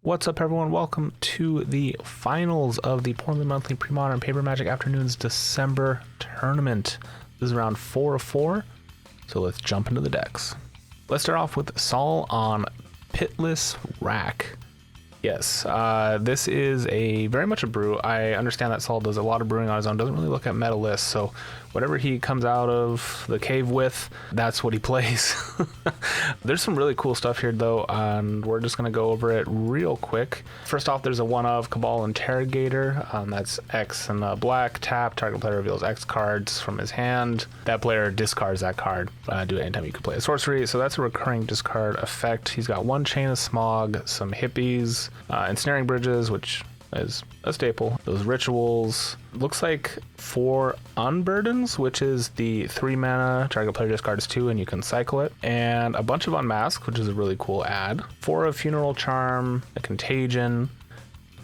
What's up, everyone? Welcome to the finals of the Portland Monthly Premodern Paper Magic Afternoons December tournament. This is round 4 of 4, so let's jump into the decks. Let's start off with Sligh on Pitiless Rack. Yes, this is very much a brew. I understand that Sligh does a lot of brewing on his own, doesn't really look at meta lists, so whatever he comes out of the cave with, that's what he plays. There's some really cool stuff here though, and we're just going to go over it real quick. First off, there's a one of Cabal Interrogator. That's X and black, tap, target player reveals X cards from his hand. That player discards that card. Do it anytime you can play a sorcery, so that's a recurring discard effect. He's got one Chain of Smog, some Hippies, Ensnaring Bridges, which is a staple. Those rituals. Looks like 4 Unburdens, which is the 3 mana, target player discards 2 and you can cycle it. And a bunch of Unmask, which is a really cool add. 4 of Funeral Charm, a Contagion,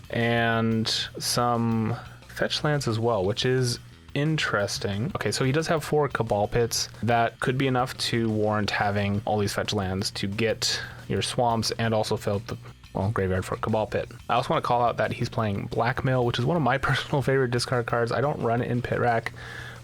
and some fetch lands as well, which is interesting. Okay, so he does have 4 Cabal Pits. That could be enough to warrant having all these fetch lands to get your swamps and also fill up the graveyard for a Cabal Pit. I also want to call out that he's playing Blackmail, which is one of my personal favorite discard cards. I don't run it in Pit Rack,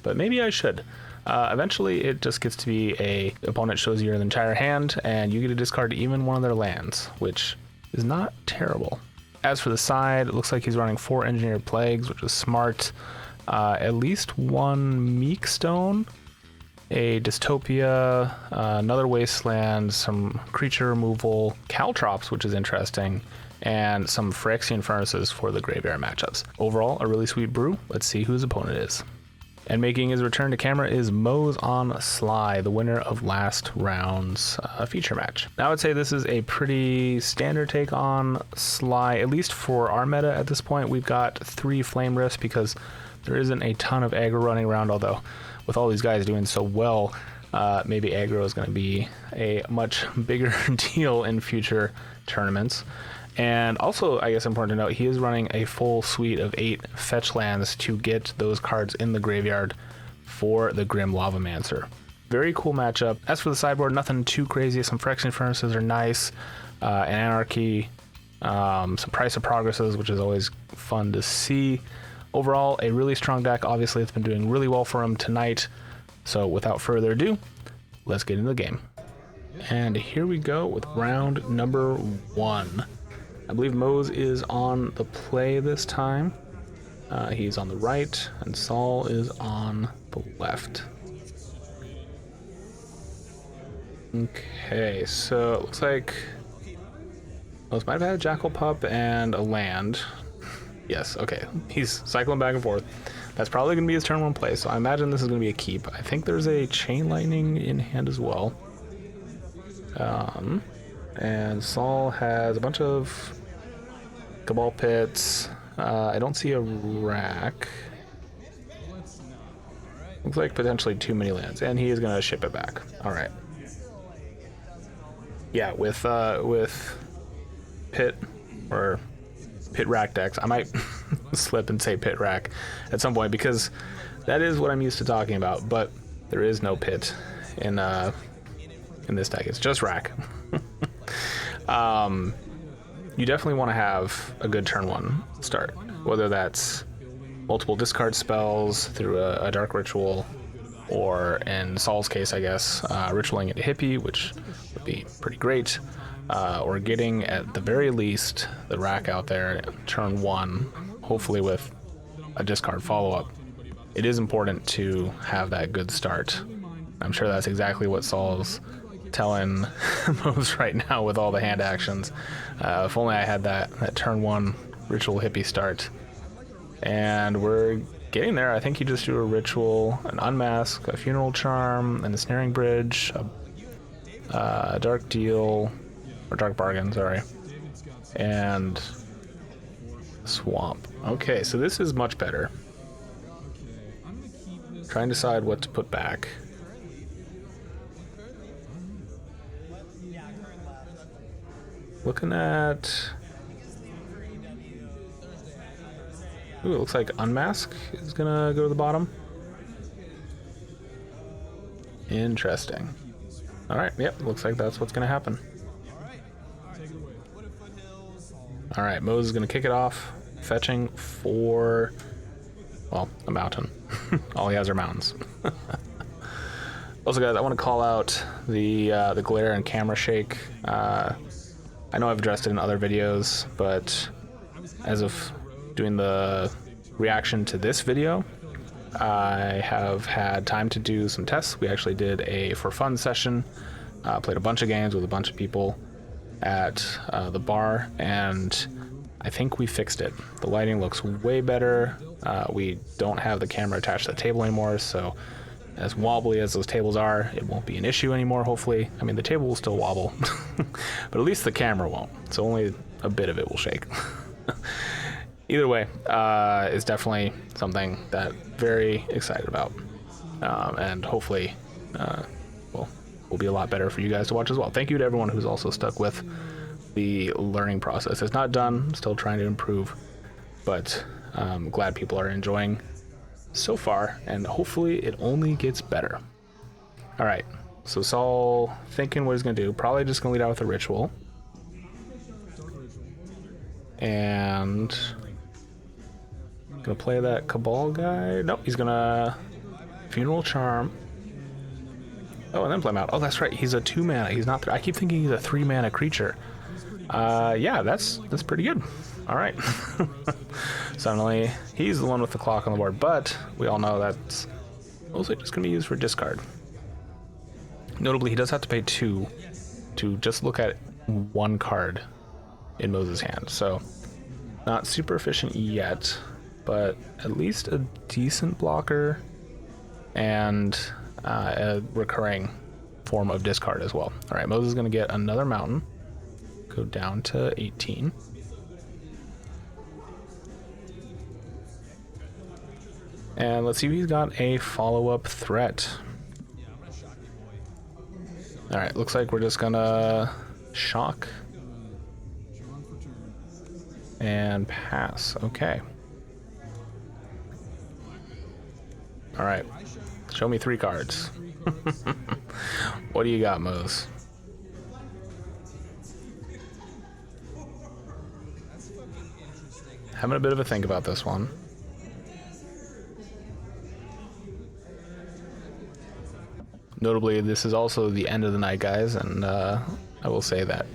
but maybe I should. Eventually, it just gets to be a opponent shows you your entire hand, and you get to discard even one of their lands, which is not terrible. As for the side, it looks like he's running 4 Engineered Plagues, which is smart. At least 1 Meek Stone, a Dystopia, another Wasteland, some creature removal, Caltrops, which is interesting, and some Phyrexian Furnaces for the graveyard matchups. Overall, a really sweet brew. Let's see who his opponent is. And making his return to camera is Moze on Sligh, the winner of last round's feature match. Now I would say this is a pretty standard take on Sligh, at least for our meta at this point. We've got 3 Flame Rifts because there isn't a ton of aggro running around, although with all these guys doing so well, maybe aggro is going to be a much bigger deal in future tournaments. And also, I guess important to note, he is running a full suite of 8 fetch lands to get those cards in the graveyard for the Grim Lavamancer. Very cool matchup. As for the sideboard, nothing too crazy. Some Phyrexian Furnaces are nice, an Anarchy, some Price of Progresses, which is always fun to see. Overall, a really strong deck. Obviously, it's been doing really well for him tonight. So without further ado, let's get into the game. And here we go with round number 1. I believe Moze is on the play this time. He's on the right, and Sligh is on the left. Okay, so it looks like Moze might have had a Jackal Pup and a land. Yes, okay. He's cycling back and forth. That's probably going to be his turn 1 play, so I imagine this is going to be a keep. I think there's a Chain Lightning in hand as well. And Sligh has a bunch of Cabal Pits. I don't see a rack. Looks like potentially too many lands, and he is going to ship it back. All right. Yeah, with Pit or Pit Rack decks, I might slip and say Pit Rack at some point because that is what I'm used to talking about, but there is no Pit in this deck. It's just Rack. You definitely want to have a good turn 1 start, whether that's multiple discard spells through a Dark Ritual, or in Sligh's case, I guess, ritualing into Hippie, which would be pretty great. Or getting, at the very least, the rack out there turn 1, hopefully with a discard follow-up. It is important to have that good start. I'm sure that's exactly what Sligh's telling Moze right now with all the hand actions. If only I had that turn 1 ritual hippie start. And we're getting there. I think you just do a ritual, an Unmask, a Funeral Charm, an Ensnaring Bridge, a Dark Deal, or Dark Bargain, sorry, and Swamp. Okay, so this is much better. Trying to decide what to put back. Looking at... Ooh, it looks like Unmask is gonna go to the bottom. Interesting. All right, yep, looks like that's what's gonna happen. All right, Mose is going to kick it off, fetching for, well, a mountain. All he has are mountains. Also, guys, I want to call out the glare and camera shake. I know I've addressed it in other videos, but as of doing the reaction to this video, I have had time to do some tests. We actually did a for fun session, played a bunch of games with a bunch of people at the bar, and I think we fixed it. The lighting looks way better. We don't have the camera attached to the table anymore, so as wobbly as those tables are, it won't be an issue anymore, hopefully. I mean, the table will still wobble, but at least the camera won't, so only a bit of it will shake. Either way, it's definitely something that very excited about, and hopefully will be a lot better for you guys to watch as well. Thank you to everyone who's also stuck with the learning process. It's not done, I'm still trying to improve, but I'm glad people are enjoying so far, and hopefully it only gets better. All right, so Saul thinking what he's gonna do, probably just gonna lead out with a ritual, and gonna play that Cabal guy. Nope, he's gonna Funeral Charm. Oh, and then play him out. Oh, that's right, he's a 2 mana. He's not. I keep thinking he's a 3 mana creature. Yeah, that's pretty good. All right. Suddenly, he's the one with the clock on the board, but we all know that's mostly just gonna be used for discard. Notably, he does have to pay 2 to just look at 1 card in Moses' hand, so not super efficient yet, but at least a decent blocker and a recurring form of discard as well. All right, Moses is gonna get another mountain, go down to 18. And let's see if he's got a follow-up threat. All right, looks like we're just gonna shock and pass. Okay. All right, show me 3 cards. What do you got, Mose? Having a bit of a think about this one. Notably, this is also the end of the night, guys, and I will say that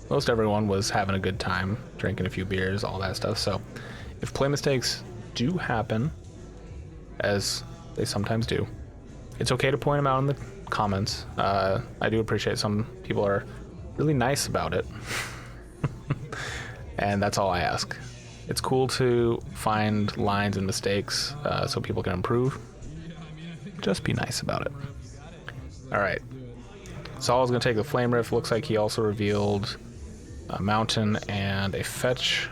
most everyone was having a good time, drinking a few beers, all that stuff. So if play mistakes do happen, as they sometimes do, it's okay to point them out in the comments. I do appreciate some people are really nice about it. And that's all I ask. It's cool to find lines and mistakes so people can improve. Just be nice about it. All right, Saul's gonna take the Flame Rift. Looks like he also revealed a mountain and a fetch.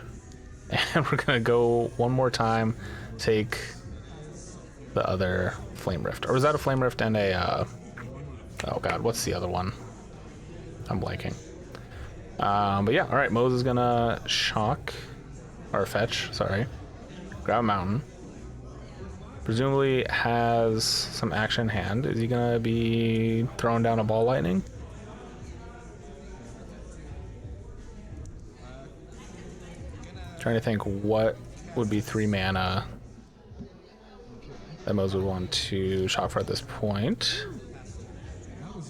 And we're gonna go one more time, take the other Flame Rift. Or was that a Flame Rift and a, oh God, what's the other one? I'm blanking. But yeah, all right, Mose is gonna shock, or fetch, sorry. Grab a mountain. Presumably has some action in hand. Is he gonna be throwing down a ball lightning? Trying to think what would be 3 mana that Mose would want to shock for at this point.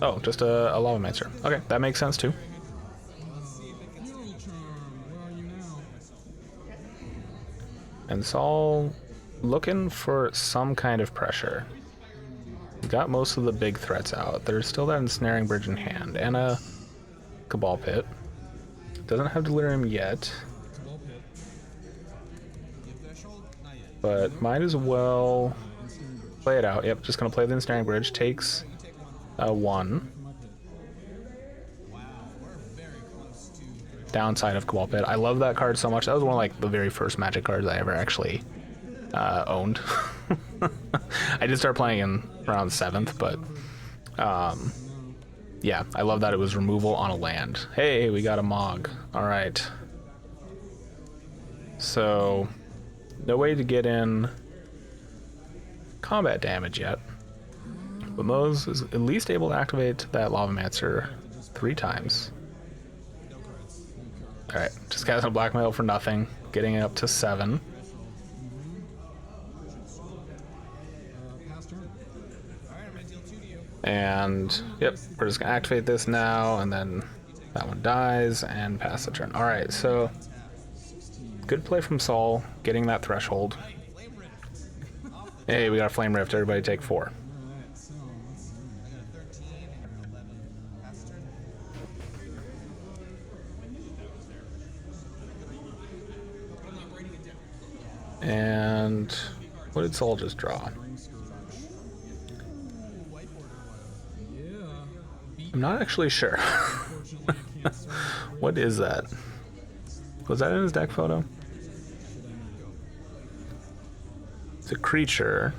Oh, just a Lavamancer. Okay, that makes sense too. And Saul looking for some kind of pressure. We got most of the big threats out. There's still that Ensnaring Bridge in hand and a Cabal Pit. Doesn't have Delirium yet, but might as well play it out. Yep, just gonna play the Ensnaring Bridge. Takes a 1. Downside of Cabal Pit. I love that card so much. That was one of like the very first Magic cards I ever actually owned. I did start playing in around 7th, but yeah, I love that it was removal on a land. Hey, we got a Mog. All right. So, no way to get in combat damage yet. But Mose is at least able to activate that Lavamancer 3 times. Alright, just casting a blackmail for nothing, getting it up to 7. And, yep, we're just gonna activate this now, and then that one dies, and pass the turn. Alright, so, good play from Saul, getting that threshold. Hey, we got a Flame Rift, everybody take 4. And what did Saul just draw? I'm not actually sure. What is that? Was that in his deck photo? It's a creature.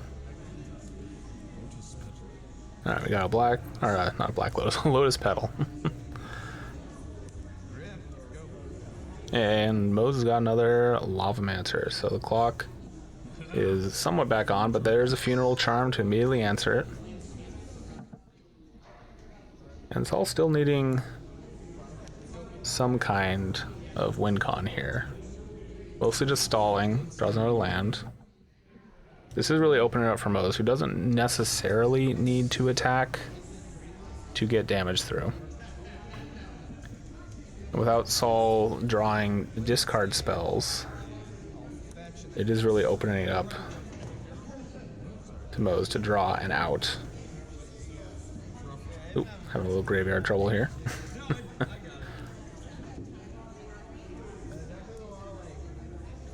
Alright, we got a black, or not a black lotus, a lotus petal. And Moses got another Lavamancer, so the clock is somewhat back on, but there's a Funeral Charm to immediately answer it. And it's all still needing some kind of win con here. Mostly just stalling, draws another land. This is really opening it up for Moses, who doesn't necessarily need to attack to get damage through. Without Saul drawing discard spells, it is really opening it up to Mose to draw an out. Oop, having a little graveyard trouble here.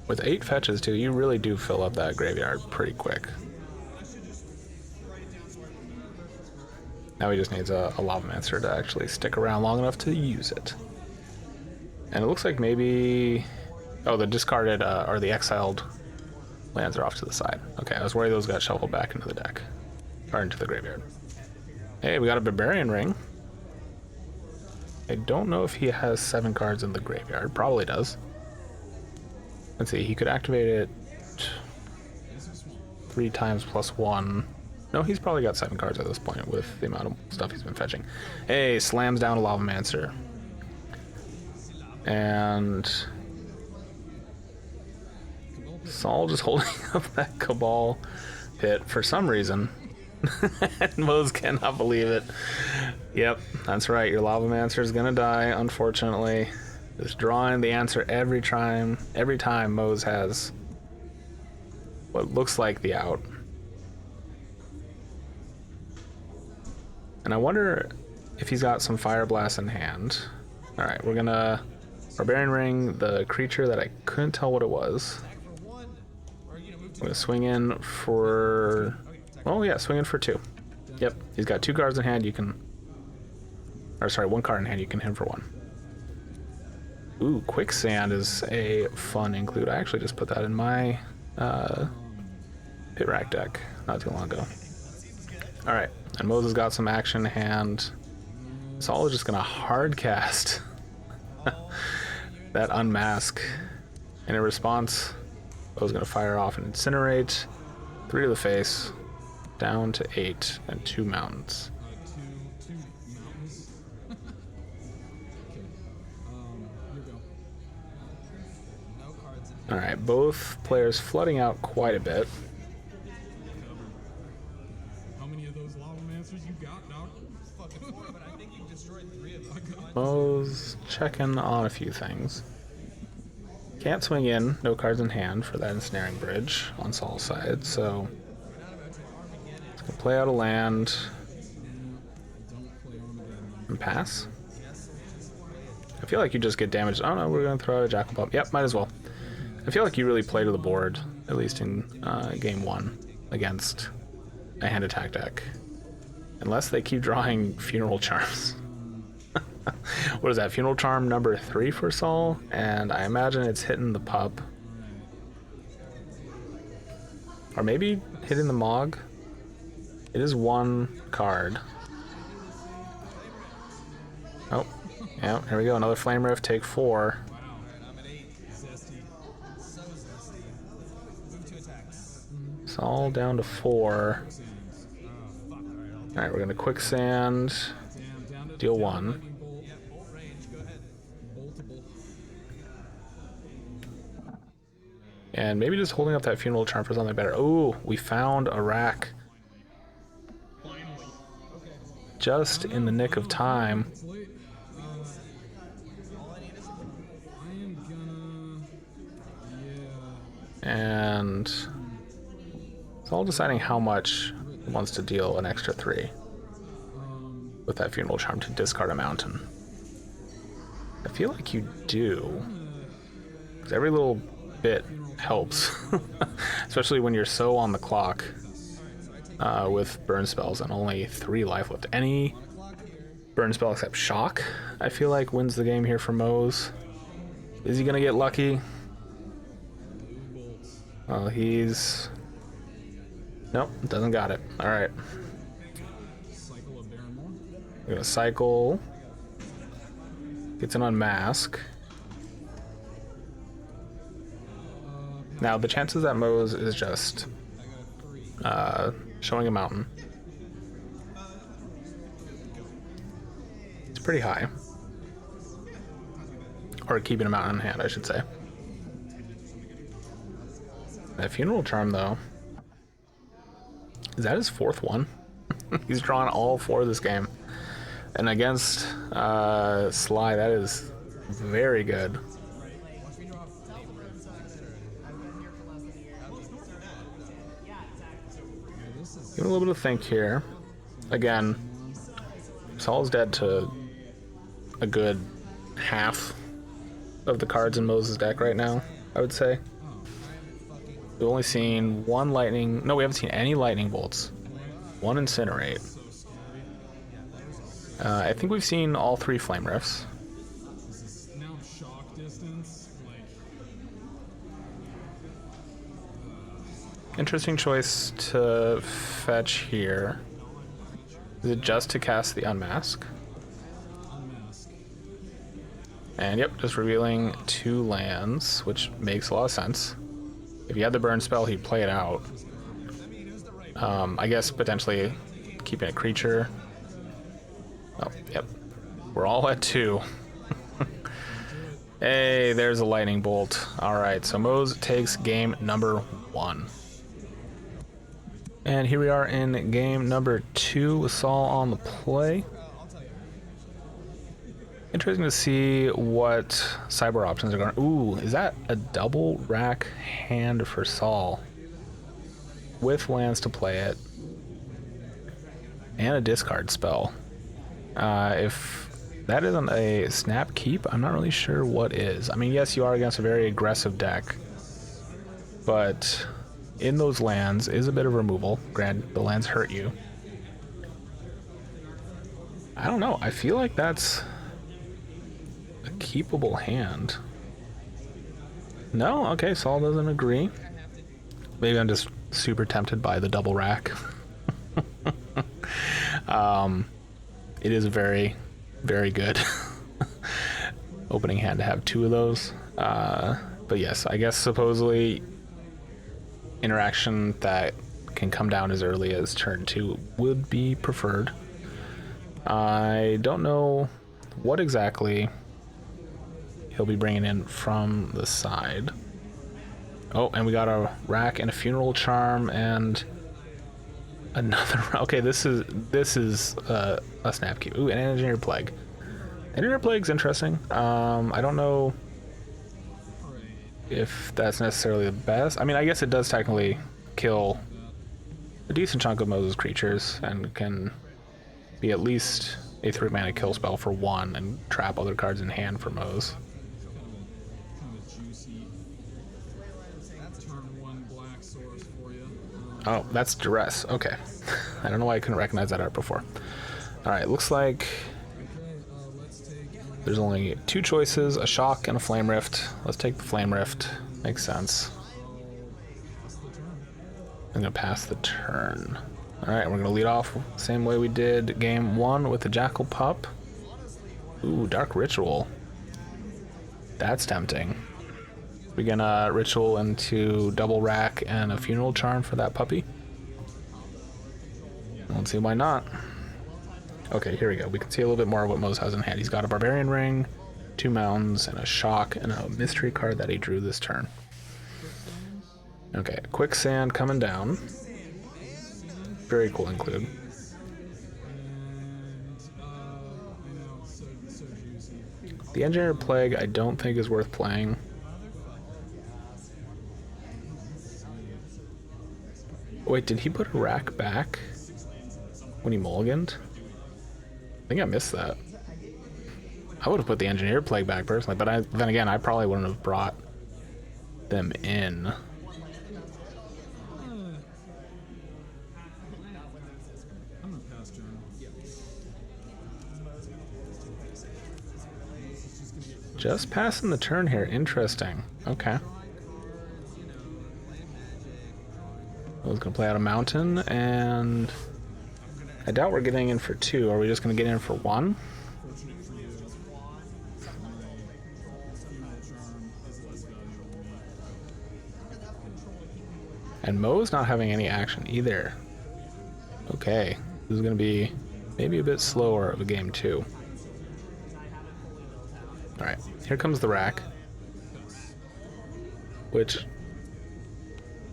With 8 fetches too, you really do fill up that graveyard pretty quick. Now he just needs a Lavamancer to actually stick around long enough to use it. And it looks like maybe... Oh, the discarded, or the exiled lands are off to the side. Okay, I was worried those got shuffled back into the deck. Or into the graveyard. Hey, we got a Barbarian Ring. I don't know if he has 7 cards in the graveyard. Probably does. Let's see, he could activate it 3 times plus 1. No, he's probably got 7 cards at this point with the amount of stuff he's been fetching. Hey, slams down a Lavamancer. And Saul just holding up that Cabal pit for some reason. And Mose cannot believe it. Yep, that's right. Your Lavamancer is gonna die, unfortunately. Just drawing the answer every time Mose has what looks like the out. And I wonder if he's got some Fire Blast in hand. Alright, we're gonna Barbarian Ring the creature that I couldn't tell what it was. I'm gonna swing in for... Oh yeah, swing in for 2. Yep, he's got 2 cards in hand, you can... Or sorry, 1 card in hand, you can hit him for 1. Ooh, Quicksand is a fun include. I actually just put that in my Pit Rack deck not too long ago. Alright, and Moses got some action in hand. Saul is just gonna hard cast that Unmask. And in response, I was gonna fire off and Incinerate. 3 to the face, down to 8, and 2 mountains. Alright, both players flooding out quite a bit. How many of those Lavamancers you got, Doc? Fucking 4, but I think you destroyed 3 of them. Mo's checking on a few things. Can't swing in, no cards in hand for that Ensnaring Bridge on Saul's side, so it's gonna play out a land and pass. I feel like you just get damaged. Oh no, we're gonna throw out a Jackal Pup. Yep, might as well. I feel like you really play to the board, at least in game 1, against a hand attack deck. Unless they keep drawing Funeral Charms. What is that? Funeral Charm number 3 for Saul? And I imagine it's hitting the pup. Or maybe hitting the Mog. It is 1 card. Oh, yeah, here we go. Another Flame Rift, take 4. Saul down to 4. Alright, we're gonna Quicksand, deal 1. And maybe just holding up that Funeral Charm for something better. Oh, we found a rack. Just in the nick of time. It's late. I am gonna... Yeah. And it's all deciding how much it wants to deal an extra 3 with that Funeral Charm to discard a mountain. I feel like you do, because every little bit helps, especially when you're so on the clock with burn spells and only 3 life left. Any burn spell except Shock, I feel like, wins the game here for Moze. Is he gonna get lucky? Well, he's... Nope, doesn't got it. All right. We're gonna cycle. Gets an unmask. Now the chances that Moze is just showing a mountain. It's pretty high. Or keeping a mountain in hand, I should say. That Funeral Charm, though. Is that his 4th one? He's drawn all 4 this game. And against Sligh, that is very good. Give it a little bit of think here. Again, Saul's dead to a good half of the cards in Moze's deck right now, I would say. We've only seen 1 lightning... No, we haven't seen any lightning bolts. 1 incinerate. I think we've seen all 3 flame rifts. Now shock distance, like... Interesting choice to fetch here. Is it just to cast the Unmask? Unmask. And yep, just revealing 2 lands, which makes a lot of sense. If he had the burn spell, he'd play it out. I guess potentially keeping a creature. Oh, yep. We're all at 2. Hey, there's a lightning bolt. Alright, so Moze takes game number 1. And here we are in game number 2 with Saul on the play. Interesting to see what cyber options are going. Ooh, is that a double rack hand for Saul? With lands to play it. And a discard spell. If that isn't a snap keep, I'm not really sure what is. I mean, yes, you are against a very aggressive deck. But in those lands is a bit of removal. Granted, the lands hurt you. I don't know. I feel like that's a keepable hand. No? Okay, Saul doesn't agree. Maybe I'm just super tempted by the double rack. It is very, very good opening hand to have 2 of those. But yes, I guess supposedly interaction that can come down as early as turn 2 would be preferred. I don't know what exactly he'll be bringing in from the side. Oh, and we got a rack and a Funeral Charm and another. Okay, this is a snap keep. Ooh, an Engineered Plague. Engineered Plague's interesting. I don't know if that's necessarily the best. I mean, I guess it does technically kill a decent chunk of Moze's creatures and can be at least a 3-mana kill spell for 1 and trap other cards in hand for Moze. Kind of a juicy turn 1 black source for you. Oh, that's Duress. Okay. I don't know why I couldn't recognize that art before. Alright, looks like there's only 2 choices, a Shock and a Flame Rift. Let's take the Flame Rift. Makes sense. I'm gonna pass the turn. Alright, we're gonna lead off the same way we did game 1 with the Jackal Pup. Ooh, Dark Ritual. That's tempting. We gonna ritual into double rack and a Funeral Charm for that puppy. Let's see why not. Okay, here we go. We can see a little bit more of what Moze has in hand. He's got a Barbarian Ring, 2 mountains, and a Shock, and a mystery card that he drew this turn. Okay, quicksand coming down. Very cool include. And I know, so juicy. The Engineer Plague I don't think is worth playing. Wait, did he put a rack back when he mulliganed? I think I missed that. I would have put the Engineer Plague back personally, but then again, I probably wouldn't have brought them in. I'm gonna pass turn. Just passing the turn here. Interesting. Okay. I was gonna play out a mountain, and I doubt we're getting in for 2. Are we just gonna get in for 1? Fortunate for you, my charm is less valuable than me. And Mo's not having any action either. Okay, this is gonna be maybe a bit slower of a game 2. All right, here comes the rack, which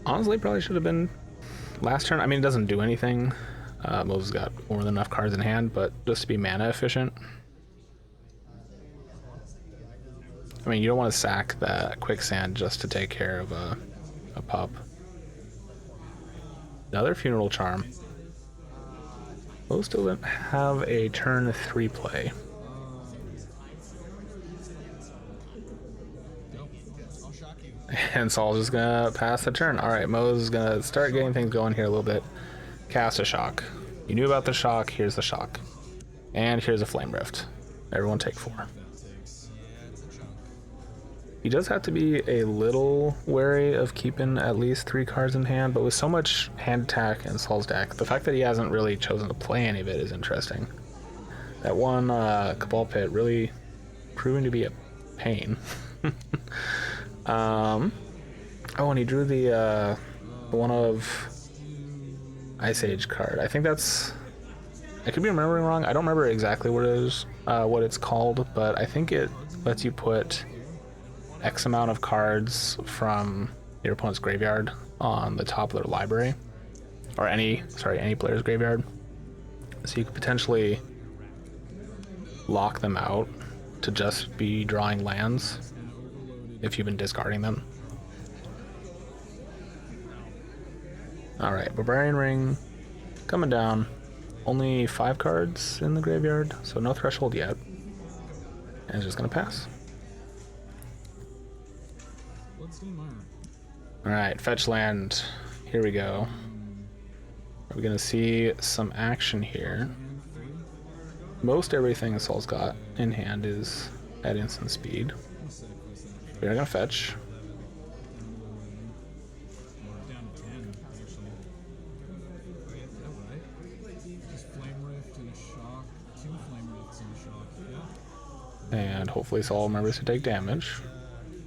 honestly probably should have been last turn. I mean, it doesn't do anything. Mo's got more than enough cards in hand, but just to be mana efficient. I mean, you don't want to sack that quicksand just to take care of a pup. Another funeral charm. Mo still didn't have a turn 3 play. And Saul's just gonna pass the turn. All right, Mo's gonna start getting things going here a little bit. Cast a shock. You knew about the shock. Here's the shock, and here's a flame rift. Everyone take 4. He does have to be a little wary of keeping at least 3 cards in hand, but with so much hand attack in Saul's deck, the fact that he hasn't really chosen to play any of it is interesting. That one Cabal Pit really proving to be a pain. Oh, and he drew the one of Ice Age card. I think that's... I could be remembering wrong. I don't remember exactly what it is, what it's called, but I think it lets you put X amount of cards from your opponent's graveyard on the top of their library, or any player's graveyard. So you could potentially lock them out to just be drawing lands if you've been discarding them. Alright, Barbarian Ring coming down. Only 5 cards in the graveyard, so no threshold yet. And it's just gonna pass. Alright, fetch land. Here we go. Are we gonna see some action here? Most everything Saul's got in hand is at instant speed. We're not gonna fetch. And hopefully Saul remembers to take damage.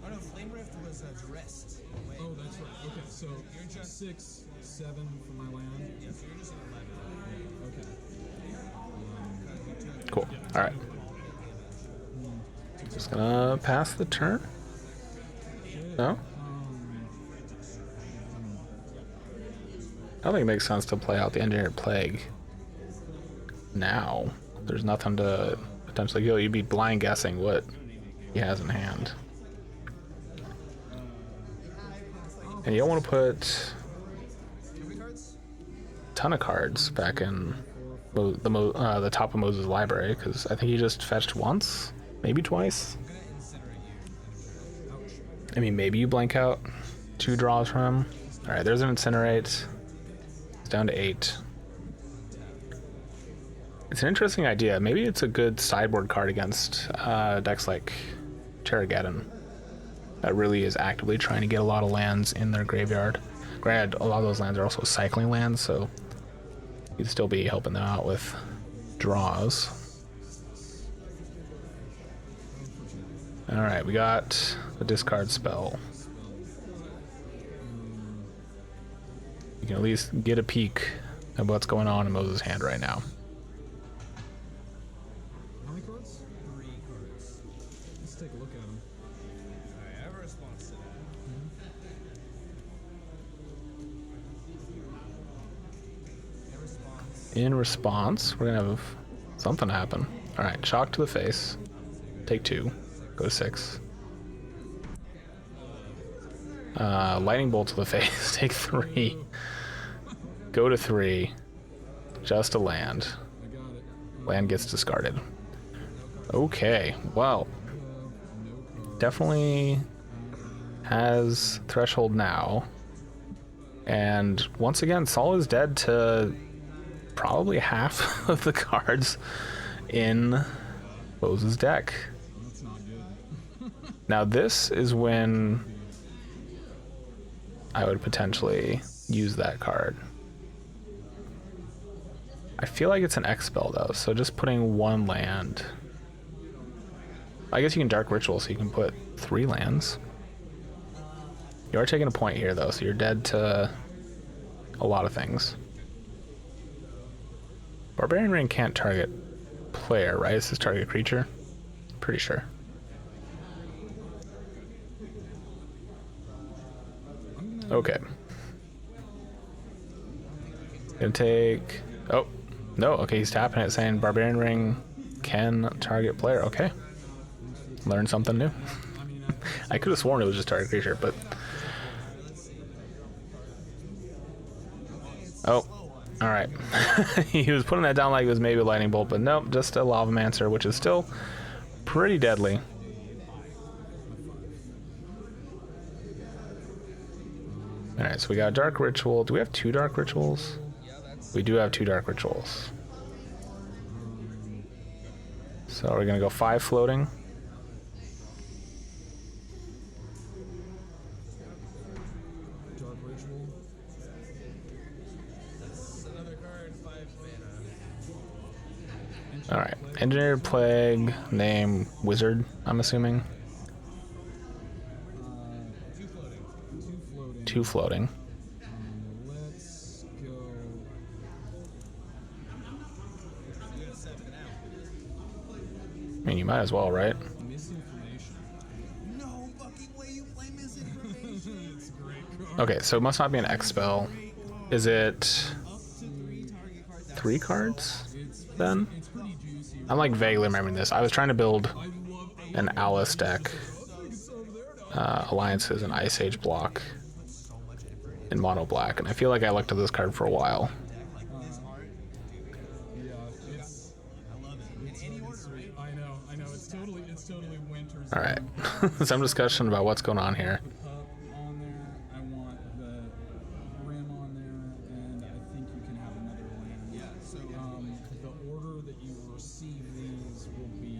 Oh no, Flame Rift was addressed. Oh, that's right. Okay, so 6, 7 for my land. Yeah, so you're just at 11. Okay. Cool. Alright. Just gonna pass the turn. No? I don't think it makes sense to play out the Engineered Plague now. There's nothing to potentially kill. You'd be blind guessing what he has in hand. And you don't want to put a ton of cards back in the top of Moses' library, because I think he just fetched once, maybe twice. I mean, maybe you blank out 2 draws from him. Alright, there's an Incinerate. It's down to 8. It's an interesting idea. Maybe it's a good sideboard card against decks like Terrageddon that really is actively trying to get a lot of lands in their graveyard. Granted, a lot of those lands are also cycling lands, so you'd still be helping them out with draws. Alright, we got the discard spell. You can at least get a peek at what's going on in Moses' hand right now. How many cards? 3 cards. Let's take a look at them. Alright, I have a response to in response, we're gonna have something happen. All right, shock to the face. Take 2. Go to 6. Lightning bolt to the face. Take 3. Go to 3. Just a land. Land gets discarded. Okay, well, definitely has threshold now. And once again, Sol is dead to probably half of the cards in Bose's deck. Now this is when I would potentially use that card. I feel like it's an X spell though, so just putting 1 land. I guess you can Dark Ritual, so you can put 3 lands. You are taking a point here though, so you're dead to a lot of things. Barbarian Ring can't target player, right? It's just target creature? Pretty sure. Okay. Gonna take... Oh, no, okay, he's tapping it saying Barbarian Ring can target player. Okay. Learn something new. I could have sworn it was just target creature, but... Oh, alright. He was putting that down like it was maybe a lightning bolt, but nope, just a Lavamancer, which is still pretty deadly. Alright, so we got Dark Ritual. Do we have 2 Dark Rituals? We do have 2 Dark Rituals. So we're gonna go 5 floating. Dark Ritual. Another card, 5 mana. Alright, Engineered Plague, name Wizard, I'm assuming. 2 floating. Let's go. I mean, you might as well, right? Misinformation. No fucking way you play misinformation. It's a great card. Okay, so it must not be an X spell. Is it Up to 3 target cards. 3 cards then? It's pretty juicy. I'm like vaguely remembering this. I was trying to build I love an Alice deck, it's over there now. Alliances and Ice Age block in mono black, and I feel like I looked at this card for a while. Yeah, it's. I love it. In any order, right? I know. It's totally winter's. All right, some discussion about what's going on here. Cup on there. I want the rim on there, and I think you can have another land. Yeah, so The order that you receive these will be.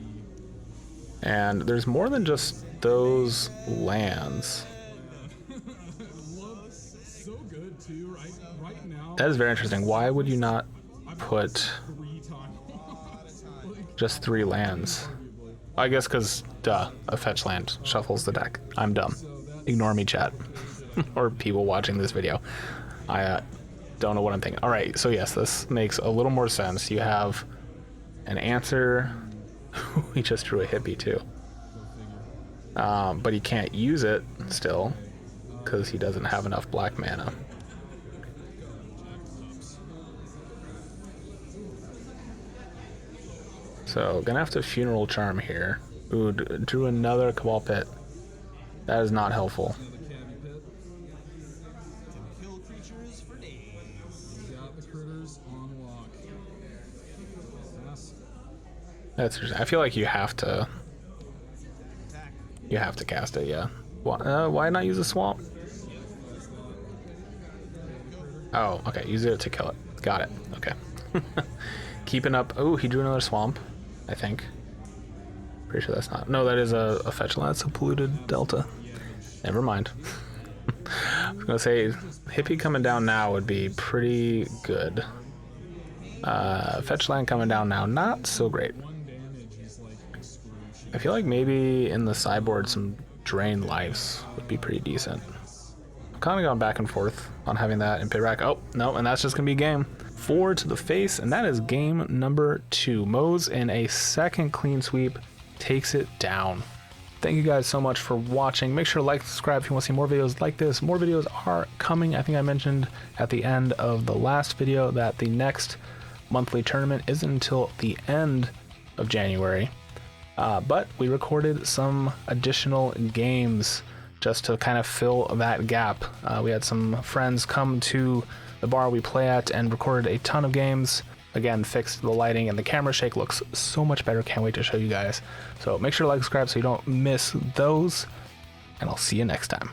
And there's more than just those lands. So good too, right now. That is very interesting. Why would you not put 3 times. just 3 lands? I guess because, duh, a fetch land shuffles the deck. I'm dumb. Ignore me, chat. Or people watching this video. I don't know what I'm thinking. All right, so yes, this makes a little more sense. You have an answer. He just drew a hippie too. But he can't use it still because he doesn't have enough black mana. So gonna have to Funeral Charm here. Ooh, drew another Cabal Pit. That is not helpful. The cabbie pit. kill creatures for days. Got the critters on lock. Pass. That's interesting. I feel like you have to Attack. cast it. Yeah. Why not use a swamp? Oh, okay. Use it to kill it. Got it. Okay. Keeping up. Oh, he drew another swamp, I think. Pretty sure that's not. No, that is a fetch land. That's a polluted delta. Never mind. I was gonna say hippie coming down now would be pretty good. Fetch land coming down now, not so great. 1 damage is like excruciating. I feel like maybe in the sideboard some drain lives would be pretty decent. I'm kind of going back and forth on having that in pit rack. Oh, no, and that's just going to be game. 4 to the face, and that is game number 2. Mo's in a second clean sweep takes it down. Thank you guys so much for watching. Make sure to like, subscribe if you want to see more videos like this. More videos are coming. I think I mentioned at the end of the last video that the next monthly tournament isn't until the end of January. But we recorded some additional games just to kind of fill that gap. We had some friends come to the bar we play at and recorded a ton of games. Again, fixed the lighting and the camera shake looks so much better. Can't wait to show you guys. So make sure to like, subscribe so you don't miss those. And I'll see you next time.